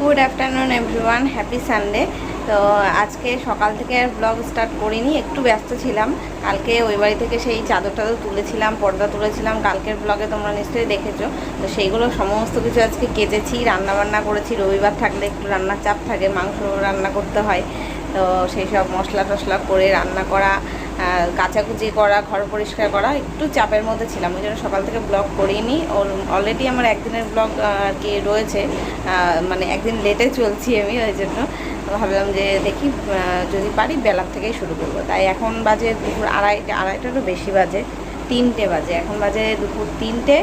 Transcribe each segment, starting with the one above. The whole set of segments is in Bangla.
Good afternoon everyone, happy Sunday. তো আজকে সকাল থেকে ব্লগ স্টার্ট করিনি, একটু ব্যস্ত ছিলাম। কালকে ওই বাড়ি থেকে সেই চাদর টাদর তুলেছিলাম, পর্দা তুলেছিলাম, কালকের ব্লগে তোমরা নিশ্চয়ই দেখেছো। তো সেইগুলো সমস্ত কিছু আজকে কেচেছি, রান্নাবান্না করেছি। রবিবার থাকলে একটু রান্নার চাপ থাকে, মাংস রান্না করতে হয়। তো সেই সব মশলা টশলা করে রান্না করা, কাচাকুচি করা, ঘর পরিষ্কার করা, একটু চাপের মধ্যে ছিলাম, ওই জন্য সকাল থেকে ব্লগ করিনি। অলরেডি আমার একদিনের ব্লগ আর কি রয়েছে, মানে একদিন লেটে চলছি আমি, ওই জন্য ভাবলাম যে দেখি যদি পারি বেলার থেকেই শুরু করবো। তাই এখন বাজে দুপুর আড়াইটারও বেশি বাজে, 3টে বাজে, এখন বাজে দুপুর 3টে।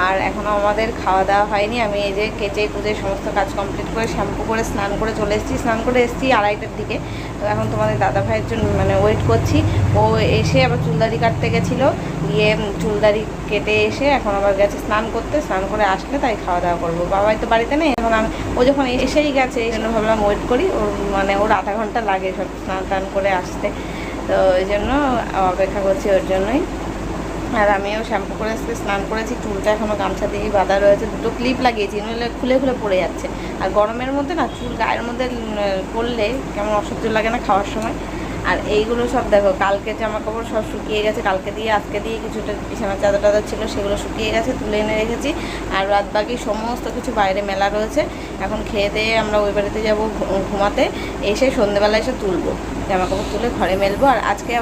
আর এখনও আমাদের খাওয়া দাওয়া হয়নি। আমি এই যে কেচে কুচে সমস্ত কাজ কমপ্লিট করে শ্যাম্পু করে স্নান করে চলে এসেছি। স্নান করে এসেছি 2:30টার দিকে। তো এখন তোমাদের দাদা ভাইয়ের জন্য মানে ওয়েট করছি। ও এসে আবার চুলদারি কাটতে গেছিলো, গিয়ে চুলদারি কেটে এসে এখন আবার গেছে স্নান করতে। স্নান করে আসলে তাই খাওয়া দাওয়া করবো। বাবাই তো বাড়িতে নেই এখন, ও যখন এসেই গেছে এই জন্য ভাবলাম ওয়েট করি। ওর আধা ঘন্টা লাগে সব স্নান টান করে আসতে, তো ওই জন্য অপেক্ষা করছি ওর জন্যই। আর আমিও শ্যাম্পু করে আজকে স্নান করেছি, চুলটা এখনও গামছা দিয়েই বাঁধা রয়েছে, দুটো ক্লিপ লাগিয়েছি, নইলে খুলে খুলে পড়ে যাচ্ছে। আর গরমের মধ্যে না চুল গায়ের মধ্যে পড়লে কেমন অসহ্য লাগে না খাওয়ার সময়। আর এইগুলো সব দেখো, কালকে জামা কাপড় সব শুকিয়ে গেছে, কালকে দিয়ে আজকে দিয়ে কিছুটা বিছানার চাদর টাদর ছিল সেগুলো শুকিয়ে গেছে, তুলে এনে রেখেছি। আর রাত বাকি সমস্ত কিছু বাইরে মেলা রয়েছে। এখন খেয়ে দিয়ে আমরা ওই বাড়িতে যাবো ঘুমাতে, এসে সন্ধ্যেবেলা এসে তুলবো, জামা কাপড় তুলে ঘরে মেলবো। আর আজকে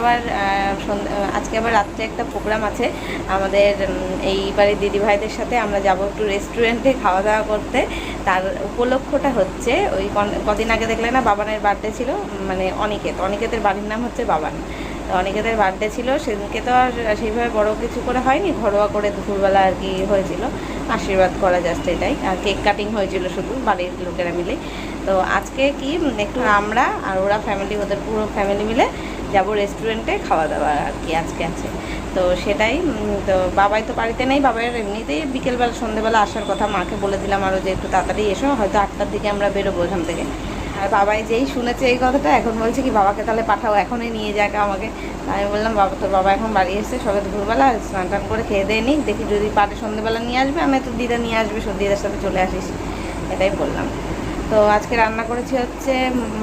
আবার রাত্রে একটা প্রোগ্রাম আছে আমাদের এই বাড়ির দিদিভাইদের সাথে। আমরা যাব একটু রেস্টুরেন্টে খাওয়া দাওয়া করতে। তার উপলক্ষটা হচ্ছে ওই কদিন আগে দেখলে না বাবানের বার্থডে ছিল, মানে অনিকেতের বাড়ির নাম হচ্ছে বাবান। তো অনিকেতের বার্থডে ছিল, সেদিনকে তো আর সেইভাবে বড় কিছু করে হয়নি, ঘরোয়া করে দুপুরবেলা আর কি হয়েছিল, আশীর্বাদ করা জাস্ট এটাই। আর কেক কাটিং হয়েছিল শুধু বাড়ির লোকেরা মিলে। তো আজকে কি একটু আমরা আর ওরা ফ্যামিলি, ওদের পুরো ফ্যামিলি মিলে যাব রেস্টুরেন্টে খাওয়া দাওয়া আর কি আজকে আছে। তো সেটাই। তো বাবাই তো বাড়িতে নেই, বাবার এমনিতেই বিকেলবেলা সন্ধ্যেবেলা আসার কথা, মাকে বলে দিলাম আরও যে একটু তাড়াতাড়ি এসো, হয়তো 8টার দিকে আমরা বেরোবো এখান থেকে। আর বাবাই যেই শুনেছে এই কথাটা এখন বলছে কি বাবাকে তাহলে পাঠাও, এখনই নিয়ে যাক আমাকে। আমি বললাম বাবা এখন বাড়ি এসে সবে দুপুরবেলা স্নান টান করে খেয়ে দিয়ে নিই, দেখি যদি পারে সন্ধ্যেবেলা নিয়ে আসবে, আমি তো দিদা নিয়ে আসবে, দিদার সাথে চলে আসিস, এটাই বললাম। তো আজকে রান্না করেছি হচ্ছে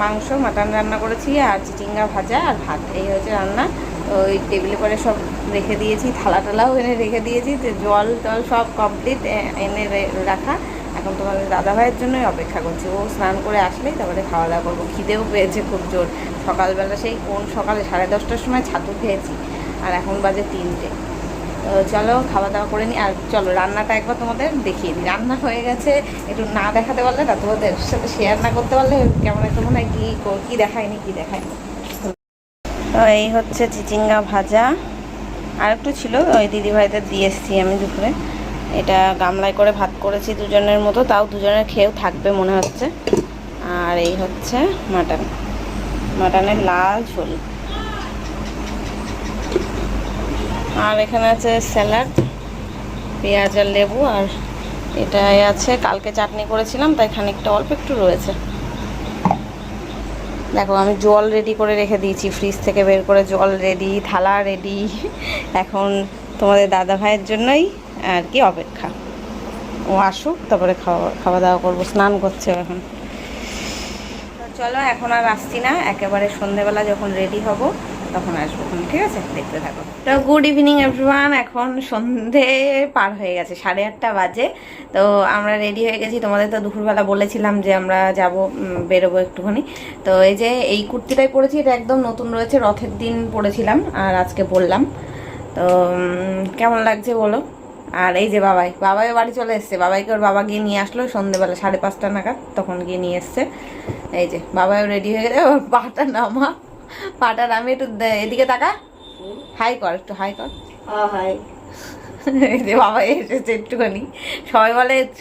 মাংস, মাটন রান্না করেছি, আর চিচিঙ্গা ভাজা আর ভাত, এই হচ্ছে রান্না। তো ওই টেবিলে করে সব রেখে দিয়েছি, থালা টালাও এনে রেখে দিয়েছি, তো জল টল সব কমপ্লিট এনে রাখা। এখন তোমাদের দাদাভাইয়ের জন্যই অপেক্ষা করছি, ও স্নান করে আসলেই তারপরে খাওয়া দাওয়া করবো। খিদেও পেয়েছে খুব জোর, সকালবেলা সেই সকালে 10:30টার সময় ছাতু খেয়েছি, আর এখন বাজে 3টে। তো চলো খাওয়া দাওয়া করে নিই। আর চলো রান্নাটা একবার তোমাদের দেখিয়ে দিই। রান্না হয়ে গেছে, একটু না দেখাতে পারলে না, তোমাদের সাথে শেয়ার না করতে পারলে কেমন একটা মনে হয় কী দেখায়নি। তো এই হচ্ছে চিচিঙ্গা ভাজা, আর একটু ছিল ওই দিদিভাইদের দিয়ে এসেছি আমি দুপুরে। এটা গামলায় করে ভাত করেছি দুজনের মতো, তাও দুজনের খেয়েও থাকবে মনে হচ্ছে। আর এই হচ্ছে মাটনের লাল ঝোল। আর এখানে আছে স্যালাড, পেঁয়াজ আর লেবু। আর এটাই আছে, কালকে চাটনি করেছিলাম তাই খানিকটা অল্প একটু রয়েছে। দেখো আমি জল রেডি করে রেখে দিয়েছি, ফ্রিজ থেকে বের করে জল রেডি, থালা রেডি। এখন তোমাদের দাদা ভাইয়ের জন্যই আর কি অপেক্ষা, ও আসুক তারপরে খাওয়া দাওয়া করবো। স্নান করছে এখন। চলো এখন আর আসছি না, একেবারে সন্ধেবেলা যখন রেডি হব তখন আসবো, ঠিক আছে? দেখতে থাকো। তো গুড ইভিনিং এভরিওয়ান, এখন সন্ধে পার হয়ে গেছে, 8:30 বাজে। তো আমরা রেডি হয়ে গেছি। তোমাদের তো দুপুরবেলা বলেছিলাম যে আমরা যাব, বেরোবো একটুখানি। তো এই যে এই কুর্তিটাই পরেছি, এটা একদম নতুন রয়েছে, রথের দিন পরেছিলাম আর আজকে বললাম। তো কেমন লাগছে বলো? আর এই যে বাবাইও বাড়ি চলে এসছে, বাবাইকে ওর বাবা গিয়ে নিয়ে আসলো সন্ধেবেলা 5:30 নাগাদ, তখন গিয়ে নিয়ে এসছে। এই যে বাবাইও রেডি হয়ে গেছে, ওর পাটা নামে একটু এদিকে তাকা, হাই কর, একটু হাই কর। হাই। এই যে বাবাই এসেছে একটুখানি।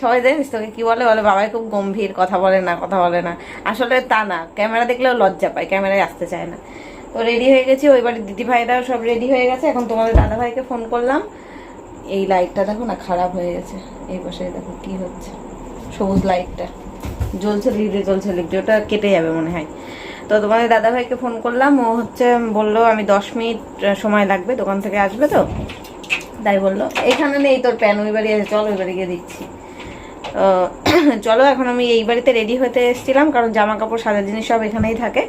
সবাই জানিস তোকে কি বলে বাবাই খুব গম্ভীর, কথা বলে না। আসলে তা না, ক্যামেরা দেখলেও লজ্জা পায়, ক্যামেরায় আসতে চায় না। তো রেডি হয়ে গেছি, ওই বাড়ির দিদিভাইরাও সব রেডি হয়ে গেছে। এখন তোমাদের দাদাভাইকে ফোন করলাম। এই লাইটটা দেখো না, খারাপ হয়ে গেছে, এই পাশে দেখো কি হচ্ছে, সবুজ লাইটটা জ্বলছে লিখে ওটা কেটে যাবে মনে হয়। তো তোমাদের দাদাভাইকে ফোন করলাম, ও হচ্ছে বললো আমি 10 মিনিট সময় লাগবে, দোকান থেকে আসবে তো, তাই বললো। এখানে নেই তোর প্যান, ওই বাড়ি আছে, চল ওই বাড়ি গিয়ে দিচ্ছি। চলো এখন আমি এই বাড়িতে রেডি হতে এসেছিলাম, কারণ জামা কাপড় সাজার জিনিস সব এখানেই থাকে।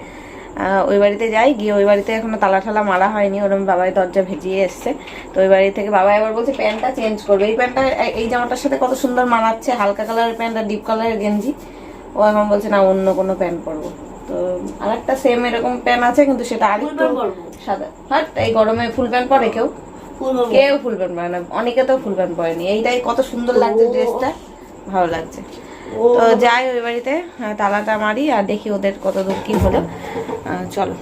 ওই বাড়িতে যাই, গিয়ে ওই বাড়িতে এখনো তালা ঠালা মারা হয়নি, ওরকম বাবাই দরজা ভেজিয়ে এসছে। তো ওই বাড়ি থেকে বাবা এবার বলছে প্যান্টটা চেঞ্জ করবে, এই প্যান্টটা এই জামাটার সাথে কত সুন্দর মানাচ্ছে, হালকা কালারের প্যান্ট আর ডিপ কালারের গেঞ্জি। ও এখন বলছে না অন্য কোনো প্যান্ট পরবো। তো আরেকটা সেম এরকম প্যান্ট আছে, কিন্তু সেটা আরেকটু সাদা। হ্যাঁ, এই গরমে ফুল প্যান্ট পরে কেউ ফুল প্যান্ট পরে না, অনেকে তো ফুল প্যান্ট পরেনি। এইটাই কত সুন্দর লাগছে, ড্রেসটা ভালো লাগছে। তো যাই ওই বাড়িতে, তালাটা মারি আর দেখি ওদের কত দূর কি হলো। চলো।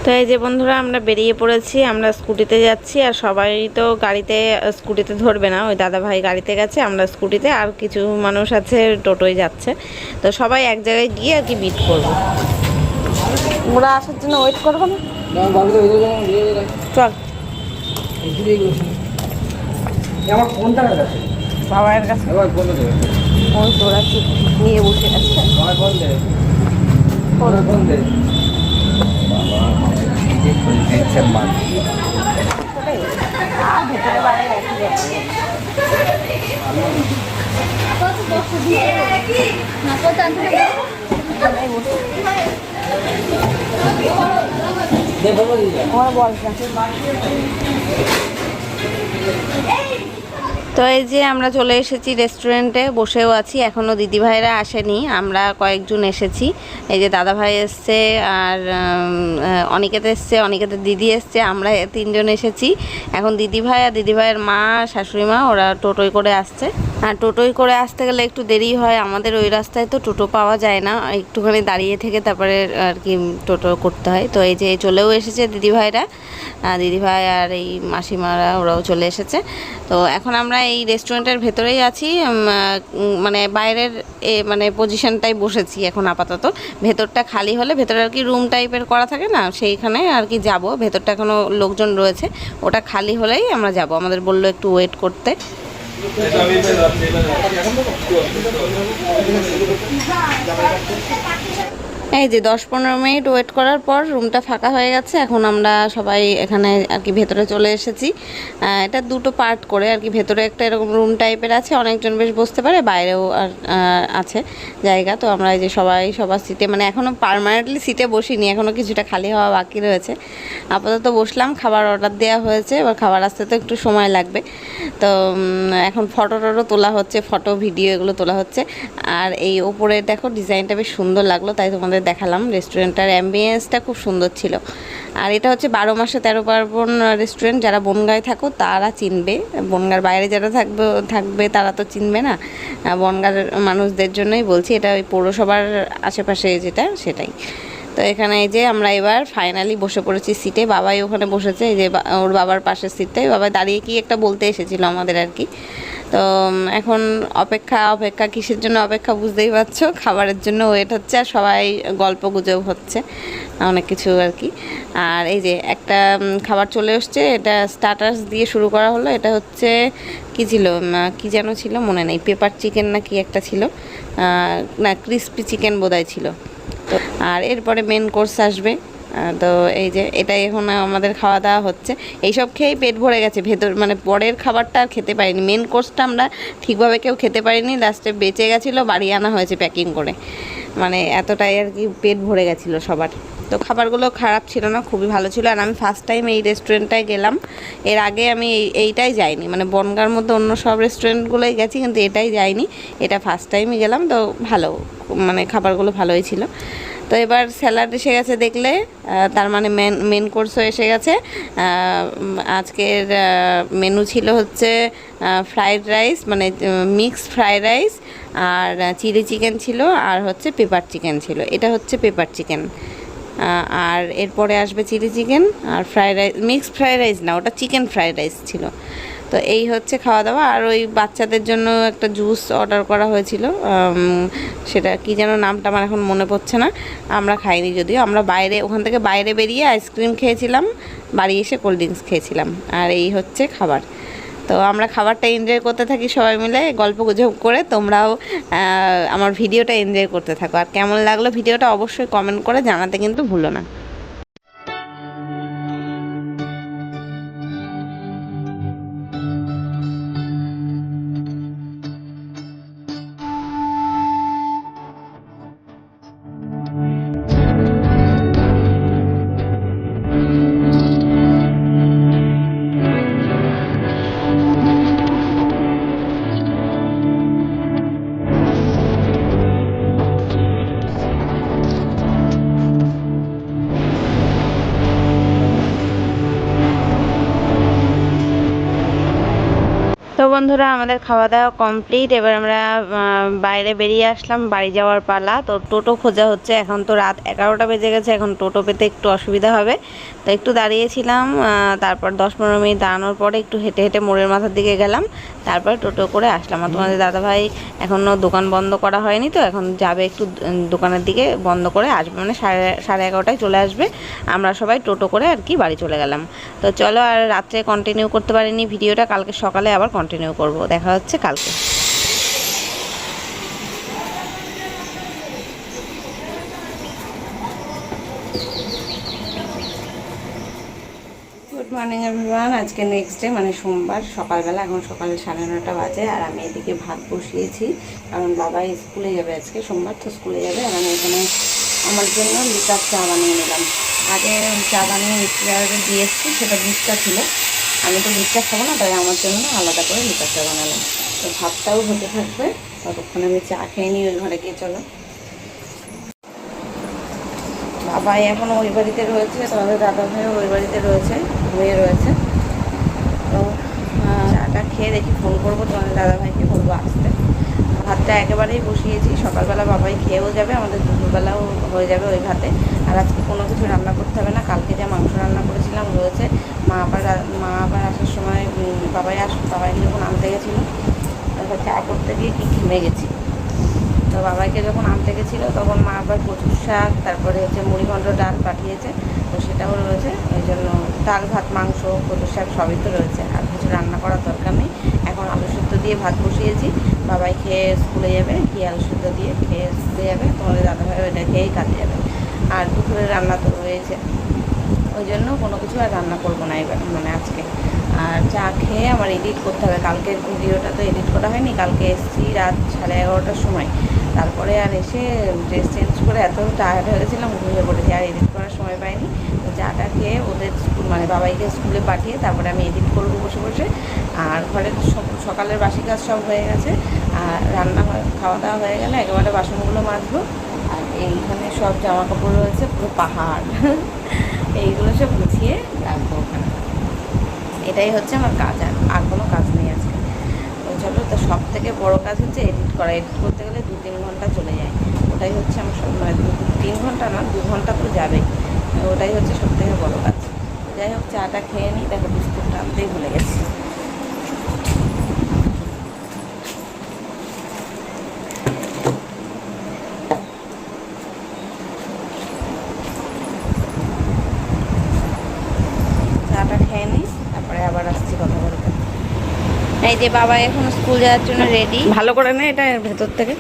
তো এই যে বন্ধুরা, আমরা বেরিয়ে পড়েছি, আমরা স্কুটিতে যাচ্ছি। আর সবাই তো গাড়িতে স্কুটিতে ধরবে না, ওই দাদা ভাই গাড়িতে গেছে, আমরা স্কুটিতে, আর কিছু মানুষ আছে টোটোয় যাচ্ছে। তো সবাই এক জায়গায় গিয়ে আর কি মিট করবো। ওরা আসার জন্য ওয়েট করবো না, চল। আমার ফোনটা কাছে, বাবার কাছে ওই তোরা ঠিক নিয়ে বসে আছে। আমার ফোন দে, ফোন দে। ভেতরে বাইরে রাখি যাচ্ছে। তো এই যে আমরা চলে এসেছি রেস্টুরেন্টে, বসেও আছি, এখনও দিদিভাইরা আসেনি, আমরা কয়েকজন এসেছি। এই যে দাদা ভাই এসছে, আর অনিকেত এসছে, অনিকেতের দিদি এসছে, আমরা তিনজন এসেছি। এখন দিদিভাই আর দিদিভাইয়ের মা, শাশুড়ি মা, ওরা টোটোয় করে আসছে। আর টোটোয় করে আসতে গেলে একটু দেরি হয়, আমাদের ওই রাস্তায় তো টোটো পাওয়া যায় না, একটুখানি দাঁড়িয়ে থেকে তারপরে আর কি টোটো করতে হয়। তো এই যে চলেও এসেছে দিদিভাইরা, দিদিভাই আর এই মাসিমারা, ওরাও চলে এসেছে। তো এখন আমরা এই রেস্টুরেন্টের ভেতরেই আছি, মানে বাইরের মানে পজিশনটাই বসেছি এখন আপাতত। ভেতরটা খালি হলে, ভেতরে আর কি রুম টাইপের করা থাকে না, সেইখানে আর কি যাব। ভেতরটা এখনও লোকজন রয়েছে, ওটা খালি হলেই আমরা যাব। আমাদের বললো একটু ওয়েট করতে। এই যে 10-15 মিনিট ওয়েট করার পর রুমটা ফাঁকা হয়ে গেছে। এখন আমরা সবাই এখানে আর কি ভেতরে চলে এসেছি। এটা দুটো পার্ট করে আর কি, ভেতরে একটা এরকম রুম টাইপের আছে, অনেকজন বেশ বসতে পারে, বাইরেও আর আছে জায়গা। তো আমরা এই যে সবাই সবার সিটে, মানে এখনও পার্মানেন্টলি সিটে বসিনি, এখনও কিছুটা খালি হওয়া বাকি রয়েছে। আপাতত বসলাম, খাবার অর্ডার দেওয়া হয়েছে, এবার খাবার আসতে তো একটু সময় লাগবে। তো এখন ফটো টটো তোলা হচ্ছে, ফটো ভিডিও এগুলো তোলা হচ্ছে। আর এই ওপরে দেখো ডিজাইনটা বেশ সুন্দর লাগলো, তাই তোমাদের দেখালাম। রেস্টুরেন্টটার অ্যাম্বিয়েন্সটা খুব সুন্দর ছিল। আর এটা হচ্ছে 12 মাসে 13 পার্বণ রেস্টুরেন্ট। যারা বনগাঁয় থাকো তারা চিনবে, বনগাঁর বাইরে যারা থাকবে তারা তো চিনবে না। বনগাঁর মানুষদের জন্যই বলছি, এটা ওই পৌরসভার আশেপাশে যেটা, সেটাই। তো এখানে এই যে আমরা এবার ফাইনালি বসে পড়েছি সিটে, বাবাই ওখানে বসেছে, এই যে ওর বাবার পাশের সিটটাই। বাবা দাঁড়িয়ে কি একটা বলতে এসেছিল আমাদের আর কি। তো এখন অপেক্ষা কিসের জন্য অপেক্ষা বুঝতেই পারছো, খাবারের জন্য ওয়েট হচ্ছে, আর সবাই গল্প গুজব হচ্ছে অনেক কিছু আর কি। আর এই যে একটা খাবার চলে এসছে, এটা স্টার্টার্স দিয়ে শুরু করা হলো। এটা হচ্ছে কি ছিল, কি যেন ছিল মনে নেই, পেপার চিকেন না কি একটা ছিল, না ক্রিস্পি চিকেন বোধহয় ছিল। তো আর এরপরে মেন কোর্স আসবে। তো এই যে এটাই এখন আমাদের খাওয়া দাওয়া হচ্ছে। এইসব খেয়েই পেট ভরে গেছে, ভেতর মানে পরের খাবারটা আর খেতে পারিনি, মেন কোর্সটা আমরা ঠিকভাবে কেউ খেতে পারিনি, লাস্টে বেঁচে গেছিলো, বাড়ি আনা হয়েছে প্যাকিং করে, মানে এতটাই আর কি পেট ভরে গেছিলো সবার। তো খাবারগুলো খারাপ ছিল না, খুবই ভালো ছিল। আর আমি ফার্স্ট টাইম এই রেস্টুরেন্টটায় গেলাম, এর আগে আমি এইটাই যাইনি, মানে বনগাঁর মধ্যে অন্য সব রেস্টুরেন্টগুলোই গেছি, কিন্তু এটাই যাইনি, এটা ফার্স্ট টাইমই গেলাম। তো ভালো, মানে খাবারগুলো ভালোই ছিল। তো এবার স্যালাড এসে গেছে দেখলে, তার মানে মেন কোর্সও এসে গেছে। আজকের মেনু ছিল হচ্ছে ফ্রাইড রাইস, মানে মিক্সড ফ্রাইড রাইস, আর চিলি চিকেন ছিল, আর হচ্ছে পেপার চিকেন ছিল। এটা হচ্ছে পেপার চিকেন, আর এরপরে আসবে চিলি চিকেন, আর fried rice, mixed fried rice না, ওটা চিকেন ফ্রাইড রাইস ছিল। তো এই হচ্ছে খাওয়া দাওয়া। আর ওই বাচ্চাদের জন্য একটা জুস অর্ডার করা হয়েছিল, সেটা কি যেন নামটা আমার এখন মনে পড়ছে না। আমরা খাইনি যদিও, আমরা বাইরে, ওখান থেকে বাইরে বেরিয়ে আইসক্রিম খেয়েছিলাম, বাড়ি এসে কোল্ড ড্রিঙ্কস খেয়েছিলাম। আর এই হচ্ছে খাবার। তো আমরা খাবারটা এনজয় করতে থাকি সবাই মিলে, গল্প গুজব করে। তোমরাও আমার ভিডিওটা এনজয় করতে থাকো। আর কেমন লাগলো ভিডিওটা অবশ্যই কমেন্ট করে জানাতে কিন্তু ভুলো না। বন্ধুরা, আমাদের খাওয়া দাওয়া কমপ্লিট। এবার আমরা বাইরে বেরিয়ে আসলাম, বাড়ি যাওয়ার পালা। তো টোটো খোঁজা হচ্ছে, এখন তো রাত 11টা বেজে গেছে, এখন টোটো পেতে একটু অসুবিধা হবে। তো একটু দাঁড়িয়েছিলাম, তারপর 10-15 মিনিট দাঁড়ানোর পরে একটু হেঁটে হেঁটে মোড়ের মাথার দিকে গেলাম, তারপরে টোটো করে আসলাম। আর তোমাদের দাদাভাই এখনও দোকান বন্ধ করা হয়নি, তো এখন যাবে একটু দোকানের দিকে, বন্ধ করে আসবে, মানে সাড়ে 11টায় চলে আসবে। আমরা সবাই টোটো করে আর কি বাড়ি চলে গেলাম। তো চলো, আর রাত্রে কন্টিনিউ করতে পারিনি ভিডিওটা, কালকে সকালে আবার কন্টিনিউ করব। দেখা হচ্ছে কালকে। Good morning everyone. আজকে নেক্সট ডে, মানে সোমবার সকালবেলা, এখন সকালে 9:30 বাজে। আর আমি এদিকে ভাত বসিয়েছি, কারণ বাবা স্কুলে যাবে, আজকে সোমবার তো স্কুলে যাবে। আর আমি এখানে আমার জন্য লিকার চা বানিয়ে নিলাম। আগে চা বানিয়ে মিস্ত্রিকে দিয়ে এসেছি, সেটা দুধটা ছিল। আমি তো দুধটা খাবো না, তাই আমার জন্য আলাদা করে লিকার চা বানালাম। তো ভাতটাও হতে থাকবে, ততক্ষণে আমি চা খেয়ে নিই ওই ঘরে গিয়ে। চলো, বাবাই এখন ওই বাড়িতে রয়েছে, তোমাদের দাদা ভাইও ওই বাড়িতে রয়েছে, ঘুমিয়ে রয়েছে। তো চাটা খেয়ে দেখি, ফোন করবো তোমাদের দাদা ভাইকে, বলবো আসতে। ভাতটা একেবারেই বসিয়েছি, সকালবেলা বাবাই খেয়েও যাবে, আমাদের দুপুরবেলাও হয়ে যাবে ওই ভাতে। আর আজকে কোনো কিছু রান্না করতে হবে না, কালকে যা মাংস রান্না করেছিলাম রয়েছে। মা আবার আসার সময় বাবাই যখন আনতে গেছিলো, তারপর চা করতে গিয়ে কি ঘেমে গেছি। তো বাবাইকে যখন আনতে গেছিলো, তখন মা আবার কচুর শাক, তারপরে হচ্ছে মুড়িঘণ্ট ডাল পাঠিয়েছে, তো সেটাও রয়েছে। ওই জন্য ডাল ভাত মাংস কচুর শাক সবই তো রয়েছে, আর কিছু রান্না করার দরকার নেই। এখন আলু সিদ্ধ দিয়ে ভাত বসিয়েছি, বাবাই খেয়ে স্কুলে যাবে, গিয়ে আলু সিদ্ধ দিয়ে খেয়ে স্কুলে যাবে, তোমাদের দাদাভাই ওইটা খেয়েই কাজে যাবে। আর দুপুরের রান্না তো রয়েছে, ওই জন্য কোনো কিছু আর রান্না করবো না এবার, মানে আজকে। আর চা খেয়ে আমার এডিট করতে হবে, কালকের ভিডিওটা তো এডিট করা হয়নি। কালকে এসেছি রাত 11:30টার সময়, তারপরে আর এসে ড্রেস চেঞ্জ করে এত টায়ার্ড হয়ে গেছিলাম, ঘুমিয়ে পড়েছি, আর এডিট করার সময় পাইনি। তো চাটা খেয়ে ওদের স্কুল, মানে বাবাইকে স্কুলে পাঠিয়ে তারপরে আমি এডিট করবো বসে বসে। আর ঘরের সকালের বাসি কাজ সব হয়ে গেছে, আর রান্না খাওয়া দাওয়া হয়ে গেলে একেবারে বাসনগুলো মাজবো। আর এইখানে সব জামা কাপড় রয়েছে, পুরো পাহাড় এইগুলো সব গুছিয়ে রাখবো ওখানে। এটাই হচ্ছে আমার কাজ, আর কোনো কাজ নেই আজকে। তো চলো, তো সব থেকে বড়ো কাজ হচ্ছে এডিট করা। এডিট করতে গেলে 2-3 ঘন্টা চলে যায়, ওটাই হচ্ছে আমার সব, মানে 3 ঘন্টা না, 2 ঘন্টা তো যাবেই। ওটাই হচ্ছে সব থেকে বড়ো কাজ। যাই হোক, চাটা খেয়ে নিই, দেখো বিস্কুটটা আনতেই ভুলে গেছি। চাটা খেয়ে নিই, তারপরে আবার আসছি কথা বলতে। এই যে বাবা এখন স্কুল যাওয়ার জন্য রেডি। ভালো করে নে এটা ভেতর থেকে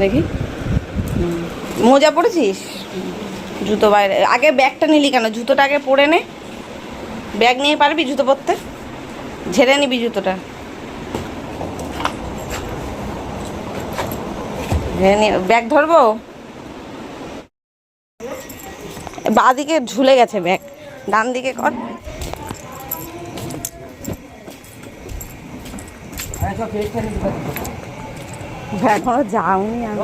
দেখি। মোজা পরেছিস? জুতো বাইরে, আগে ব্যাগটা নিলি কেন? জুতোটা আগে পরে নে, ব্যাগ নিয়ে পারবি জুতো পরতে? ঝেড়ে নিবি জুতোটা, ঝেড়ে নিয়ে ব্যাগ ধরবো। বাঁ দিকে ঝুলে গেছে ব্যাগ, ডান দিকে কর। এখনো যাওনি আমি।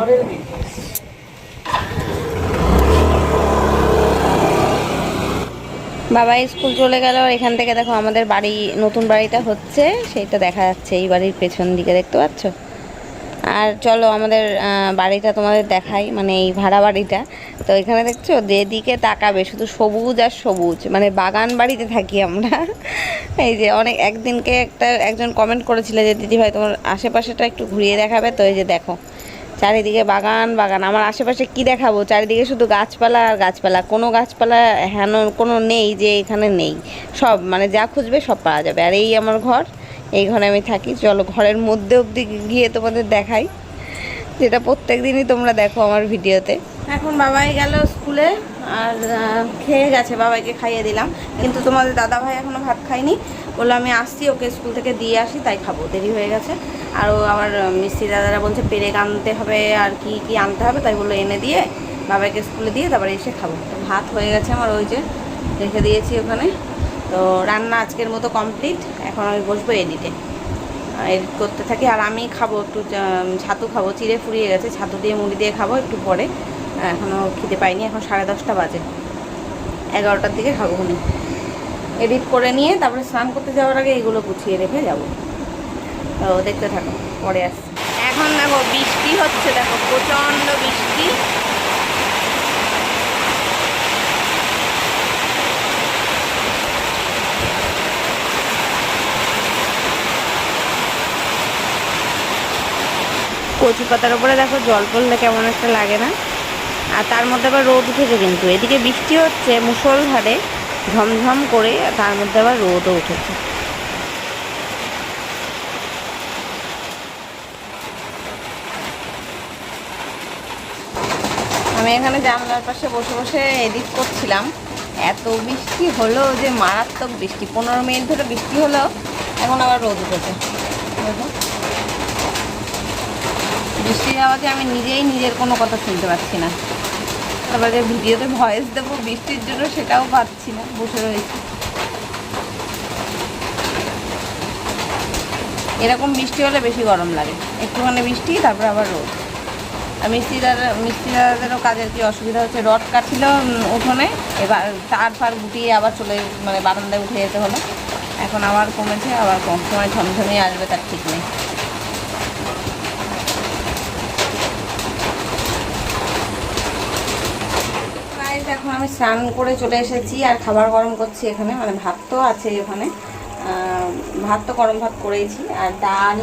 বাবা স্কুল চলে গেল। এখান থেকে দেখো আমাদের বাড়ি, নতুন বাড়িটা হচ্ছে, সেইটা দেখা যাচ্ছে এই বাড়ির পেছন দিকে, দেখতে পাচ্ছ? আর চলো আমাদের বাড়িটা তোমাদের দেখাই, মানে এই ভাড়া বাড়িটা। তো এখানে দেখছো, যেদিকে তাকাবে শুধু সবুজ আর সবুজ, মানে বাগান বাড়িতে থাকি আমরা। এই যে একদিনকে একজন কমেন্ট করেছিল যে দিদিভাই তোমার আশেপাশেটা একটু ঘুরিয়ে দেখাবে, তো এই যে দেখো চারিদিকে বাগান বাগান। আমার আশেপাশে কি দেখাবো, চারিদিকে শুধু গাছপালা আর গাছপালা, কোনো গাছপালা হেন কোনো নেই যে এখানে নেই, সব মানে যা খুঁজবে সব পাওয়া যাবে। আর এই আমার ঘর, এই ঘরে আমি থাকি। চলো ঘরের মধ্যে অবধি গিয়ে তোমাদের দেখাই, যেটা প্রত্যেক দিনই তোমরা দেখো আমার ভিডিওতে। এখন বাবাই গেল স্কুলে, আর খেয়ে গেছে, বাবাইকে খাইয়ে দিলাম। কিন্তু তোমাদের দাদা ভাই এখনও ভাত খায়নি, বললো আমি আসছি, ওকে স্কুল থেকে দিয়ে আসি, তাই খাবো, দেরি হয়ে গেছে। আর ও আমার মিস্ত্রি দাদারা বলছে পেরেক আনতে হবে, আর কি কি আনতে হবে, তাই বললো এনে দিয়ে বাবাইকে স্কুলে দিয়ে তারপরে এসে খাবো। তো ভাত হয়ে গেছে আমার, ওই যে রেখে দিয়েছি ওখানে। তো রান্না আজকের মতো কমপ্লিট, এখন আমি বসবো এডিটে, এডিট করতে থাকি। আর আমি খাবো একটু ছাতু খাবো, চিড়ে ফুরিয়ে গেছে, ছাতু দিয়ে মুড়ি দিয়ে খাবো একটু পরে। এখনও খিদে পাইনি, এখন 10:30 বাজে, 11টার দিকে খাবো উনি। এডিট করে নিয়ে তারপরে স্নান করতে যাওয়ার আগে এগুলো গুছিয়ে রেখে যাব। তো দেখতে থাকো, পরে আসছি। এখন দেখো বৃষ্টি হচ্ছে, দেখো প্রচণ্ড বৃষ্টি। কচু পাতার উপরে দেখো জল পড়লে কেমন একটা লাগে না? আর তার মধ্যে আবার রোদ উঠেছে, কিন্তু এদিকে বৃষ্টি হচ্ছে মুষলধারে ঝমঝম করে, তার মধ্যে আবার রোদও উঠেছে। আমি এখানে জানলার পাশে বসে বসে এডিট করছিলাম, এত বৃষ্টি হলো যে মারাত্মক বৃষ্টি। 15 মিনিট ধরে বৃষ্টি হলো, এখন আবার রোদ উঠেছে। বৃষ্টির আওয়াজে আমি নিজেই নিজের কোনো কথা শুনতে পাচ্ছি না। তারপরে যে ভিডিওতে ভয়েস দেবো বৃষ্টির জন্য সেটাও পাচ্ছি না, বসে রয়েছি। এরকম বৃষ্টি হলে বেশি গরম লাগে, একটুখানি বৃষ্টি তারপরে আবার রোদ। আর মিস্ত্রি দাদাদেরও কাজের কি অসুবিধা হচ্ছে, রড কাটছিল উঠোনে, এবার তার ফার গুটিয়ে আবার চলে মানে বারান্দায় উঠে যেতে হলো। এখন আবার কমেছে, আবার কম সময় ঝমঝমিয়ে আসবে তার ঠিক নেই। এখন আমি স্নান করে চলে এসেছি আর খাবার গরম করছি এখানে, মানে ভাত তো আছে ওখানে, ভাত তো গরম ভাত করেইছি, আর ডাল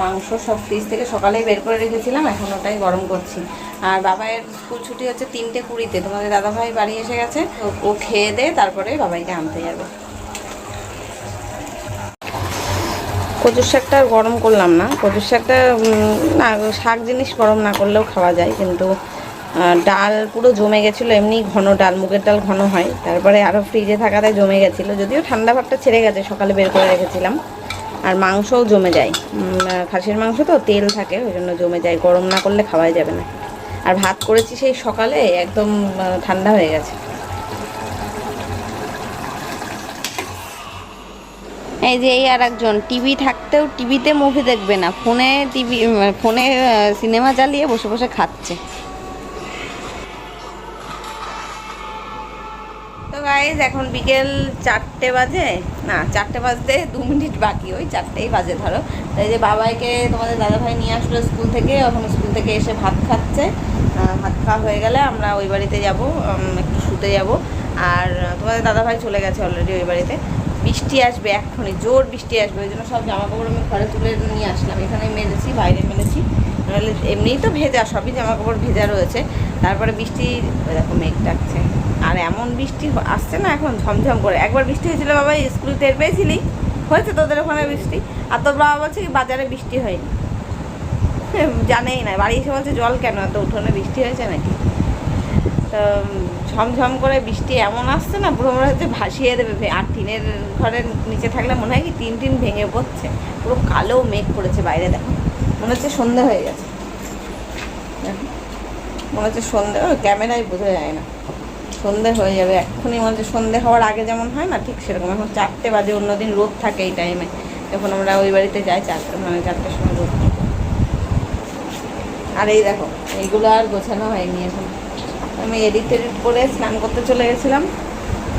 মাংস সব ফ্রিজ থেকে সকালেই বের করে রেখেছিলাম, এখন ওটাই গরম করছি। আর বাবাইয়ের স্কুল ছুটি হচ্ছে 3:20, তোমাদের দাদাভাই বাড়ি এসে গেছে, ও খেয়ে দে তারপরে বাবাইকে আনতে যাবে। কচুর শাকটা আর গরম করলাম না, কচুর শাকটা না, শাক জিনিস গরম না করলেও খাওয়া যায়, কিন্তু ডাল পুরো জমে গেছিলো, এমনি ঘন ডাল, মুগের ডাল ঘন হয়, তারপরে আরও ফ্রিজে থাকাতে জমে গেছিলো, যদিও ঠান্ডা ভাবটা ছেড়ে গেছে, সকালে বের করে রেখেছিলাম। আর মাংসও জমে যায়, খাসির মাংস তো তেল থাকে, ওই জন্য জমে যায়, গরম না করলে খাওয়াই যাবে না। আর ভাত করেছি সেই সকালে, একদম ঠান্ডা হয়ে গেছে। এই যে এই আর একজন টিভি থাকতেও টিভিতে মুভি দেখবে না, ফোনে সিনেমা চালিয়ে বসে বসে খাচ্ছে। তো গাইজ এখন বিকেল 4টে বাজে, না 4টে বাজতে 2 মিনিট বাকি, ওই 4টেই বাজে ধরো। তাই যে বাবাইকে তোমাদের দাদাভাই নিয়ে আসলো স্কুল থেকে, এখন স্কুল থেকে এসে ভাত খাচ্ছে, ভাত খাওয়া হয়ে গেলে আমরা ওই বাড়িতে যাব, একটু শুতে যাব। আর তোমাদের দাদাভাই চলে গেছে অলরেডি ওই বাড়িতে। বৃষ্টি আসবে এক্ষুনি, জোর বৃষ্টি আসবে, ওই জন্য সব জামা কাপড় আমি ঘরে তুলে নিয়ে আসলাম, এখানে মেলেছি, বাইরে মেলেছি, নাহলে এমনিই তো ভেজা, সবই জামা কাপড় ভেজা রয়েছে। তারপরে বৃষ্টি, দেখো মেঘ ডাকছে, আর এমন বৃষ্টি আসছে না এখন ঝমঝম করে। একবার বৃষ্টি হয়েছিল বাবা, স্কুল টের পেয়েছিলি, হয়েছে তোদের ওখানে বৃষ্টি? আর তোর বাবা বলছে কি বাজারে বৃষ্টি হয়নি, জানেই না, বাড়ি এসে বলছে জল কেন, এত উঠোনে বৃষ্টি হয়েছে নাকি? তো ঝমঝম করে বৃষ্টি এমন আসছে না, পুরো মনে হচ্ছে ভাসিয়ে দেবে। আর টিনের ঘরের নিচে থাকলে মনে হয় কি টিন ভেঙে পড়ছে, পুরো কালো মেঘ পড়েছে বাইরে, দেখো মনে হচ্ছে সন্ধে হয়ে গেছে, মনে হচ্ছে সন্ধে, ক্যামেরায় বোঝা যায় না, সন্ধে হয়ে যাবে এক্ষুনি, মনে হচ্ছে সন্ধে হওয়ার আগে যেমন হয় না, ঠিক সেরকম। এখন 4টে বাজে, অন্যদিন রোদ থাকে এই টাইমে, যখন আমরা ওই বাড়িতে যাই 4টার সময় রোদ থাকে। আর এই দেখো এইগুলো আর গোছানো হয়নি এখন, আমি এডিট করে স্নান করতে চলে গেছিলাম,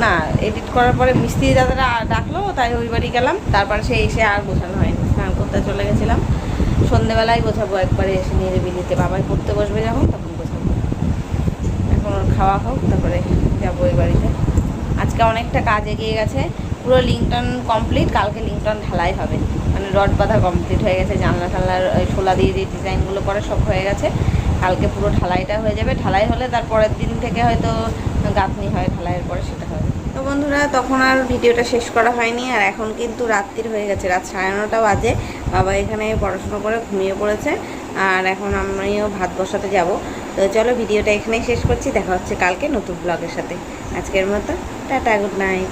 না এডিট করার পরে মিস্ত্রি দাদারা ডাকলো, তাই ওই বাড়ি গেলাম, তারপরে সে এসে আর গোছানো হয়নি, স্নান করতে চলে গেছিলাম। সন্ধেবেলায় গোছাবো একবারে, এসে নিরিবিলিতে, বাবাই পড়তে বসবে যখন তখন গোছাবো। এখন ওর খাওয়া হোক, তারপরে যাবো ওই বাড়িতে। আজকে অনেকটা কাজ এগিয়ে গেছে, পুরো লিংটন কমপ্লিট, কালকে লিংটন ঢালাই হবে, মানে রড বাঁধা কমপ্লিট হয়ে গেছে, জানলা টানলার শোলা দিয়ে যে ডিজাইনগুলো করে সব হয়ে গেছে, কালকে পুরো ঢালাইটা হয়ে যাবে। ঢালাই হলে তার পরের দিন থেকে হয়তো গাঁথনি হয়, ঢালাইয়ের পরে সেটা হবে। তো বন্ধুরা তখন আর ভিডিওটা শেষ করা হয়নি, আর এখন কিন্তু রাত্রির হয়ে গেছে, রাত 9:30 বাজে। বাবা এখানে পড়াশোনা করে ঘুমিয়ে পড়েছে, আর এখন আমিও ভাত বসাতে যাব। তো চলো ভিডিওটা এখানেই শেষ করছি, দেখা হচ্ছে কালকে নতুন ব্লগের সাথে। আজকের মতো টাটা, গুড নাইট।